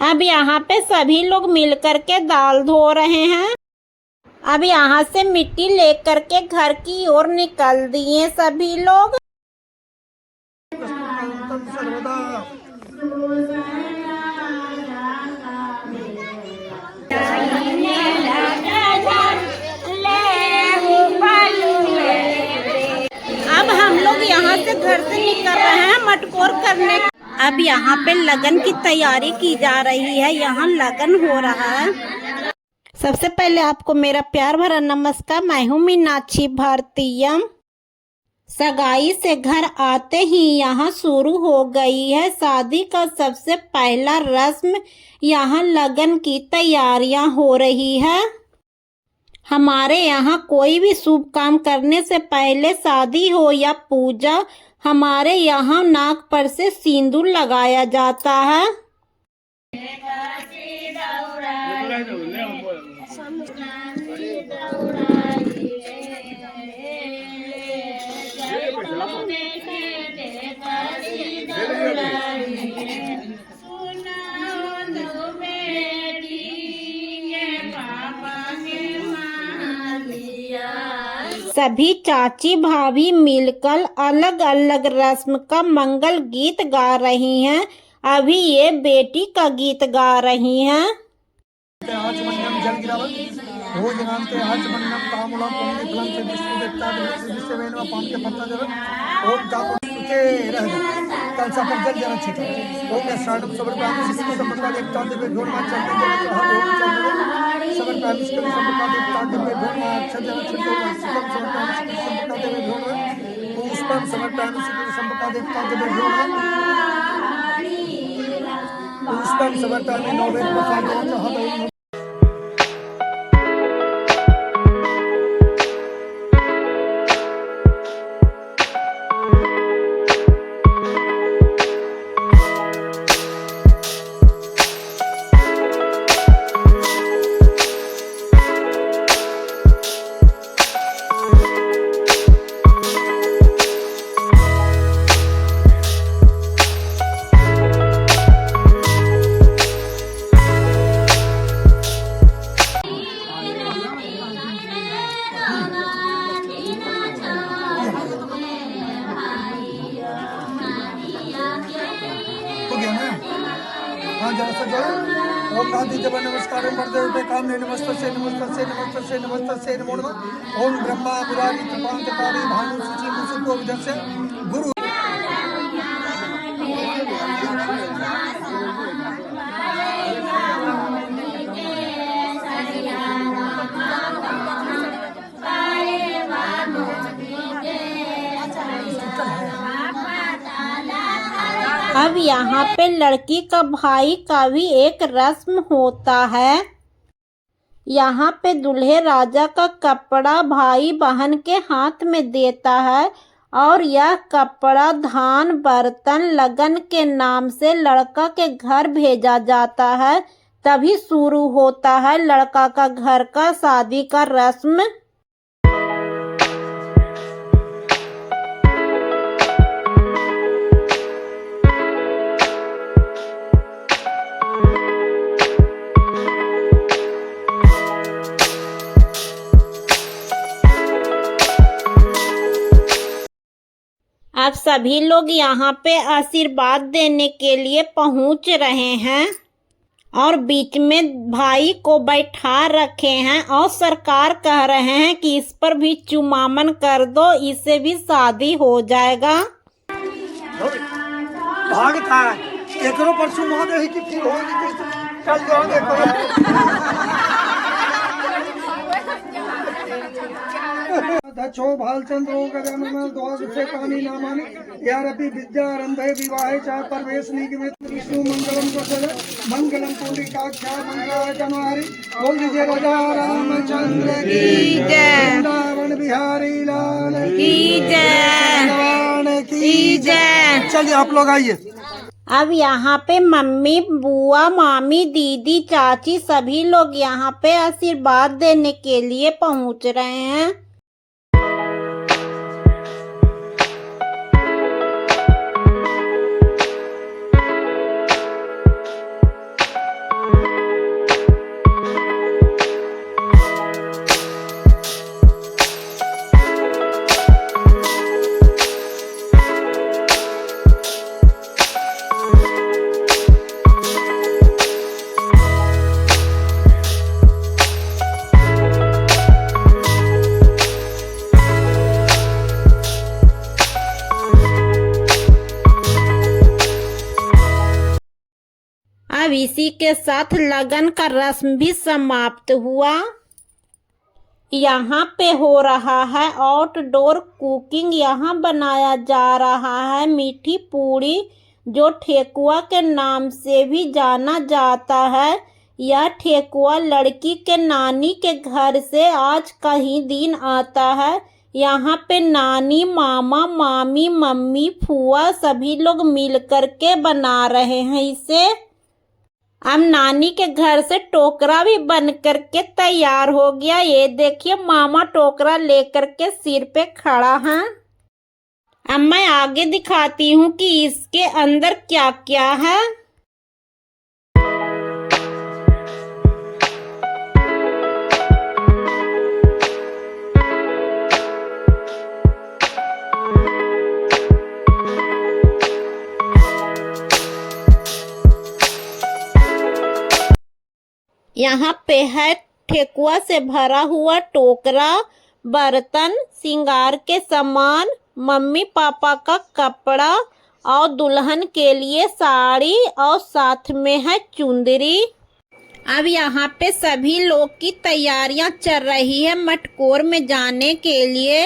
अब यहाँ पे सभी लोग मिल कर के दाल धो रहे हैं। अब यहाँ से मिट्टी लेकर के घर की ओर निकल दिए सभी लोग। अब हम लोग यहाँ से घर से निकल रहे हैं मटकोर करने। अब यहाँ पे लगन की तैयारी की जा रही है, यहाँ लगन हो रहा है। सबसे पहले आपको मेरा प्यार भरा नमस्कार। मैं हूँ मीनाक्षी भारतीय। सगाई से घर आते ही यहाँ शुरू हो गई है शादी का सबसे पहला रस्म। यहाँ लगन की तैयारियां हो रही है। हमारे यहाँ कोई भी शुभ काम करने से पहले, शादी हो या पूजा, हमारे यहाँ नाक पर से सिंदूर लगाया जाता है। सभी चाची भाभी मिलकर अलग अलग रस्म का मंगल गीत गा रही हैं। अभी ये बेटी का गीत गा रही हैं। ओम गांधी जब नमस्कार वर्धे कामने नमस्तस्य नमस्तस्य नमस्तस्य नमस्तस्य नमो नमः। ओम ब्रह्मा मुरारी कृपांतकारी भानु सूचि मुसुको विदस्य गुरु। अब यहाँ पे लड़की का भाई का भी एक रस्म होता है। यहाँ पे दूल्हे राजा का कपड़ा भाई बहन के हाथ में देता है और यह कपड़ा धान बर्तन लगन के नाम से लड़का के घर भेजा जाता है। तभी शुरू होता है लड़का का घर का शादी का रस्म। अब सभी लोग यहाँ पे आशीर्वाद देने के लिए पहुँच रहे हैं और बीच में भाई को बैठा रखे हैं और सरकार कह रहे हैं कि इस पर भी चुमामन कर दो, इससे भी शादी हो जाएगा। भागता है एकरो पर सुमा दे कि फिर हो चल जाओ देखो। दक्षो भालचंद्रो गजानन द्वार से पानी नामानि यारपि विद्या आरंभे विवाहे च परवेश निगमित विष्णु मंगलम प्रसद मंगलम पुंडरीकाक्षा मंगलाय तनवारी। बोल दीजिए राजा रामचंद्र की जय, वृंदावन बिहारी लाल की जय, भगवान की जय। चलिए आप लोग आइए। अब यहाँ पे मम्मी बुआ मामी दीदी चाची सभी लोग यहाँ पे आशीर्वाद देने के लिए पहुँच रहे हैं। अब इसी के साथ लगन का रस्म भी समाप्त हुआ। यहाँ पे हो रहा है आउटडोर कुकिंग। यहाँ बनाया जा रहा है मीठी पूड़ी, जो ठेकुआ के नाम से भी जाना जाता है। यह ठेकुआ लड़की के नानी के घर से आज का ही दिन आता है। यहाँ पे नानी, मामा, मामी, मम्मी, फुआ सभी लोग मिल कर के बना रहे हैं इसे। अब नानी के घर से टोकरा भी बन कर के तैयार हो गया। ये देखिए मामा टोकरा लेकर के सिर पे खड़ा है। अब मैं आगे दिखाती हूँ कि इसके अंदर क्या क्या है। यहाँ पे है ठेकुआ से भरा हुआ टोकरा, बर्तन, श्रृंगार के सामान, मम्मी पापा का कपड़ा और दुल्हन के लिए साड़ी और साथ में है चुंदरी। अब यहाँ पे सभी लोग की तैयारियां चल रही है मटकोर में जाने के लिए।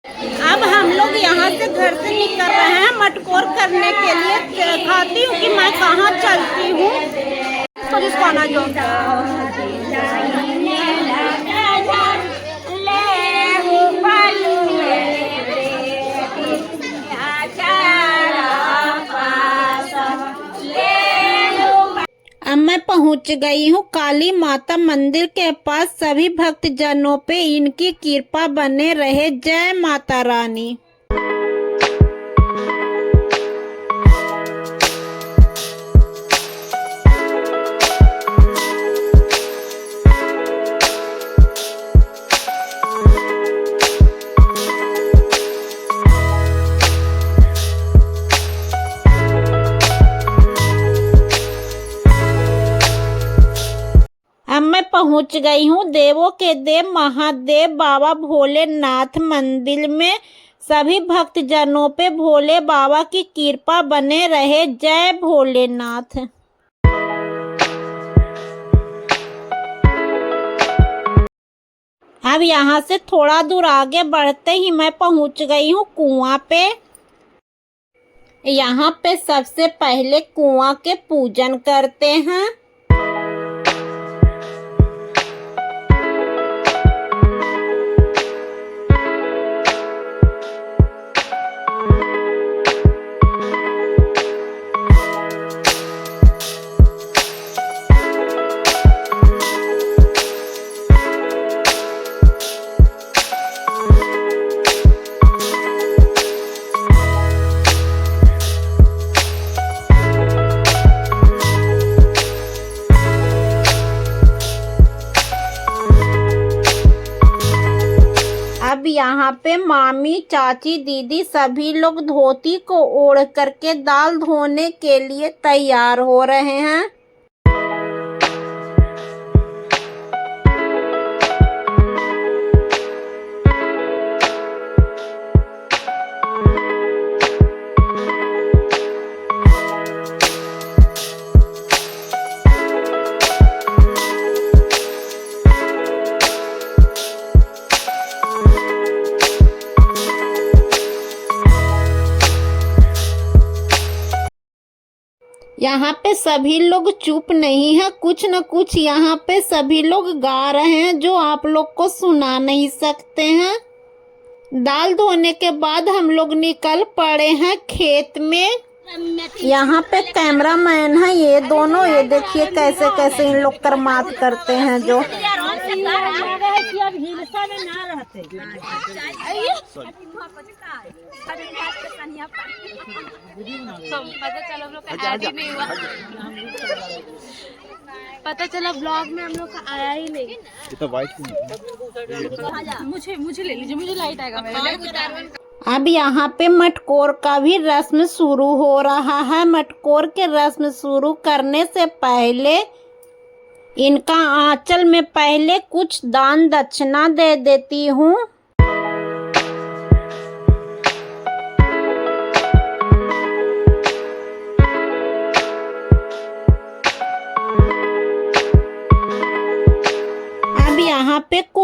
अब हम लोग यहाँ से घर से निकल रहे हैं मटकोर करने के लिए। दिखाती हूँ कि मैं कहाँ चलती हूँ। जिसको आना जो अब मैं पहुंच गई हूँ काली माता मंदिर के पास। सभी भक्तजनों पे इनकी कृपा बने रहे। जय माता रानी। मैं पहुंच गई हूँ देवों के देव महादेव बाबा भोलेनाथ मंदिर में। सभी भक्तजनों पे भोले बाबा की कृपा बने रहे। जय भोलेनाथ। अब यहाँ से थोड़ा दूर आगे बढ़ते ही मैं पहुंच गई हूँ कुआं पे। यहाँ पे सबसे पहले कुआं के पूजन करते हैं। अब यहाँ पे मामी, चाची, दीदी सभी लोग धोती को ओढ़ करके दाल धोने के लिए तैयार हो रहे हैं। यहाँ पे सभी लोग चुप नहीं है, कुछ न कुछ यहाँ पे सभी लोग गा रहे हैं जो आप लोग को सुना नहीं सकते हैं। दाल धोने के बाद हम लोग निकल पड़े हैं खेत में। यहाँ पे कैमरामैन है ये दोनों। ये देखिए कैसे कैसे इन लोग कर्मात करते हैं जो। पता चला ब्लॉग में हम लोग का आया ही नहीं। तो वाइट मुझे ले लीजिए, मुझे लाइट आएगा मेरे। अब यहाँ पे मटकोर का भी रस्म शुरू हो रहा है। मटकोर के रस्म शुरू करने से पहले इनका आंचल में पहले कुछ दान दक्षिणा दे देती हूँ।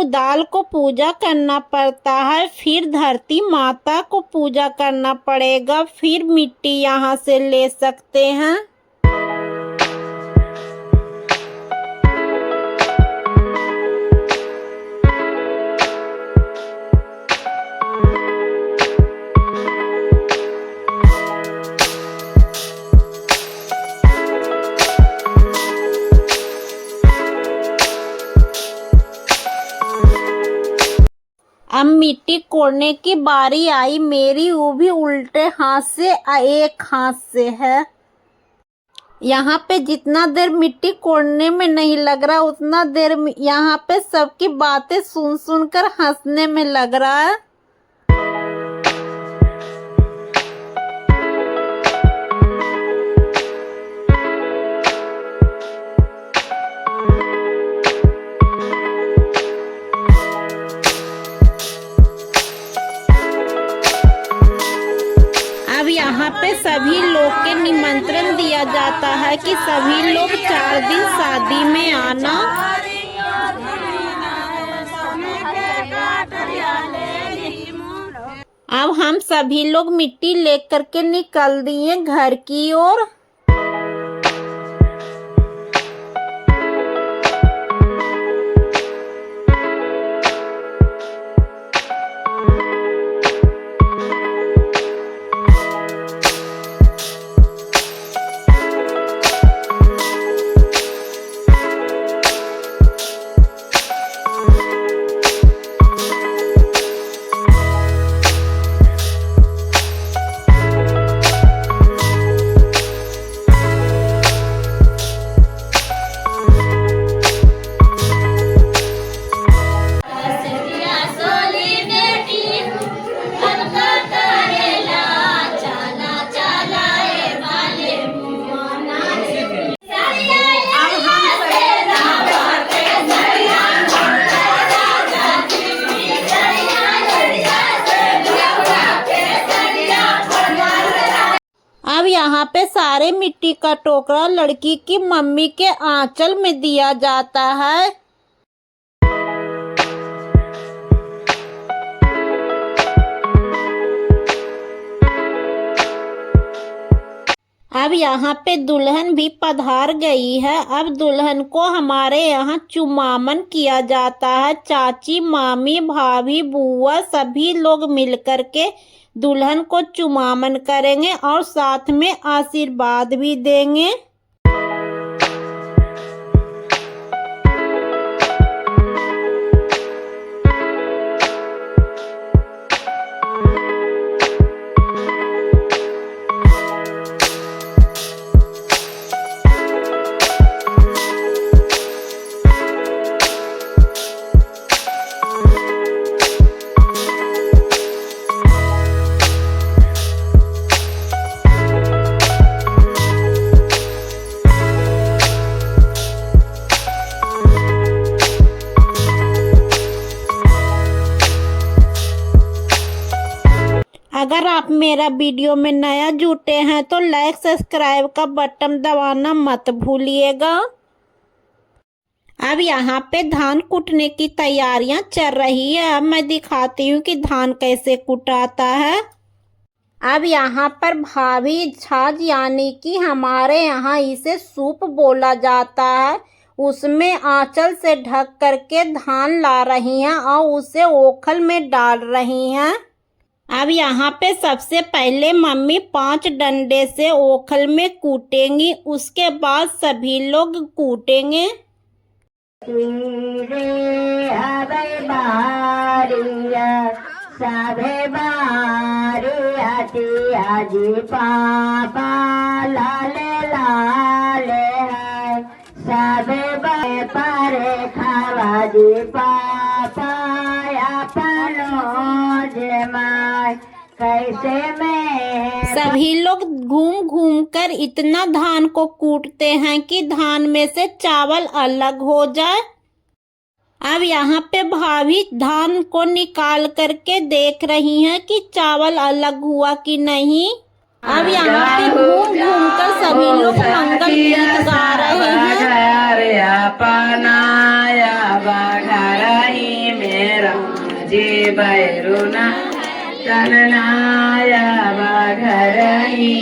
कुदाल को पूजा करना पड़ता है, फिर धरती माता को पूजा करना पड़ेगा, फिर मिट्टी यहाँ से ले सकते हैं। अब मिट्टी कोड़ने की बारी आई मेरी, वो भी उल्टे हाथ से एक हाथ से है। यहाँ पे जितना देर मिट्टी कोड़ने में नहीं लग रहा उतना देर यहाँ पे सबकी बातें सुन सुनकर हंसने में लग रहा है। अब यहाँ पे सभी लोग के निमंत्रण दिया जाता है कि सभी लोग 4 दिन शादी में आना। अब हम सभी लोग मिट्टी लेकर के निकल दिए घर की ओर। अब यहाँ पे सारे मिट्टी का टोकरा लड़की की मम्मी के आंचल में दिया जाता है। अब यहाँ पे दुल्हन भी पधार गई है। अब दुल्हन को हमारे यहाँ चुमामन किया जाता है। चाची, मामी, भाभी, बुआ सभी लोग मिलकर के दुल्हन को चुमामन करेंगे और साथ में आशीर्वाद भी देंगे। अगर आप मेरा वीडियो में नया जुटे हैं तो लाइक सब्सक्राइब का बटन दबाना मत भूलिएगा। अब यहाँ पे धान कुटने की तैयारियां चल रही है। अब मैं दिखाती हूँ कि धान कैसे कुटाता है। अब यहाँ पर भाभी छाछ यानी कि हमारे यहाँ इसे सूप बोला जाता है, उसमें आंचल से ढक करके धान ला रही हैं और उसे ओखल में डाल रही हैं। अब यहाँ पे सबसे पहले मम्मी 5 डंडे से ओखल में कूटेंगी, उसके बाद सभी लोग कूटेंगे। साभे बारी आजी पापा लाले लाले है साभे बारे पारे खावा जी पापा अपनो जमाय कैसे में। सभी लोग घूम घूम कर इतना धान को कूटते हैं कि धान में से चावल अलग हो जाए। अब यहाँ पे भाभी धान को निकाल करके देख रही हैं कि चावल अलग हुआ कि नहीं। अब यहाँ पे घूम घूम कर सभी लोग मंगल गीत गा रहे हैं। पनाया बाघरही मेरा जी बैरुना तननाया बाघरही